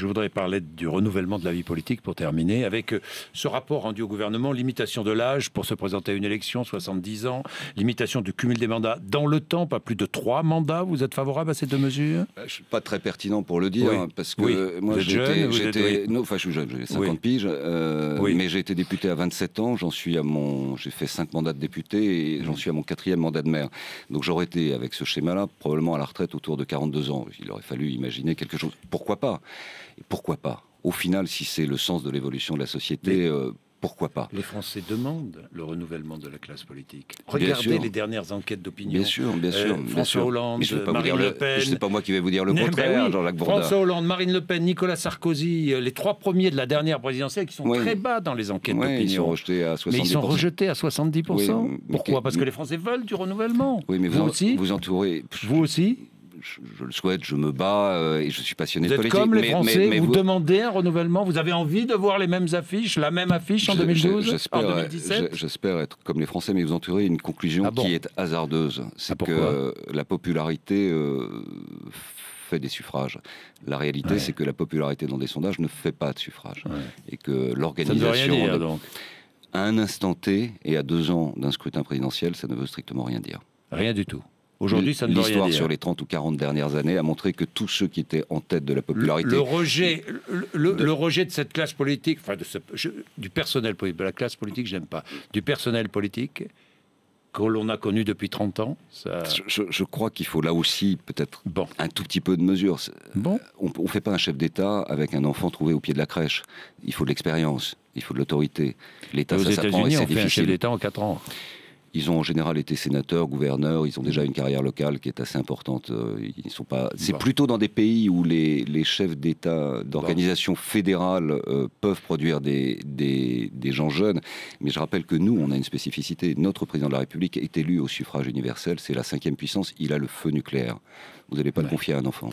Je voudrais parler du renouvellement de la vie politique pour terminer, avec ce rapport rendu au gouvernement, limitation de l'âge pour se présenter à une élection, 70 ans, limitation du cumul des mandats dans le temps, pas plus de 3 mandats. Vous êtes favorable à ces 2 mesures? Je ne suis pas très pertinent pour le dire, parce que moi je suis jeune, j'ai 50 piges, mais j'ai été député à 27 ans, j'ai fait 5 mandats de député et j'en suis à mon 4e mandat de maire. Donc j'aurais été, avec ce schéma-là, probablement à la retraite autour de 42 ans. Il aurait fallu imaginer quelque chose. Pourquoi pas? Et pourquoi pas? Au final, si c'est le sens de l'évolution de la société, pourquoi pas? Les Français demandent le renouvellement de la classe politique. Regardez les dernières enquêtes d'opinion. Bien sûr, bien sûr. François Hollande, Marine Le Pen. C'est pas moi qui vais vous dire le contraire, Jean-Jacques Bourdin. François Hollande, Marine Le Pen, Nicolas Sarkozy, les 3 premiers de la dernière présidentielle qui sont très bas dans les enquêtes d'opinion. Ils sont rejetés à 70%. Mais ils sont rejetés à 70%. Pourquoi? Parce que les Français veulent du renouvellement. Oui, mais vous aussi. Vous entourez. Vous aussi. Je le souhaite, je me bats et je suis passionné de politique. Vous êtes comme les Français, vous demandez un renouvellement, vous avez envie de voir les mêmes affiches, la même affiche en 2012, en 2017? J'espère être comme les Français, mais vous entourez une conclusion qui est hasardeuse. C'est que la popularité fait des suffrages. La réalité, c'est que la popularité dans des sondages ne fait pas de suffrages. Et que l'organisation... Ça ne veut rien dire, donc. À un instant T et à 2 ans d'un scrutin présidentiel, ça ne veut strictement rien dire. Rien du tout. Aujourd'hui, ça ne veut rien dire. L'histoire sur les 30 ou 40 dernières années a montré que tous ceux qui étaient en tête de la popularité... Le rejet de cette classe politique, enfin du personnel politique, de la classe politique, j'aime pas, du personnel politique que l'on a connu depuis 30 ans. Ça... Je crois qu'il faut là aussi peut-être un tout petit peu de mesure. On ne fait pas un chef d'État avec un enfant trouvé au pied de la crèche. Il faut de l'expérience, il faut de l'autorité. L'État, ça s'apprend et c'est difficile. Aux États-Unis, on fait un chef d'État en 4 ans. Ils ont en général été sénateurs, gouverneurs, ils ont déjà une carrière locale qui est assez importante. Ils sont pas. C'est plutôt dans des pays où les chefs d'État, d'organisations fédérales peuvent produire des gens jeunes. Mais je rappelle que nous, on a une spécificité. Notre président de la République est élu au suffrage universel. C'est la 5e puissance. Il a le feu nucléaire. Vous n'allez pas le confier à un enfant.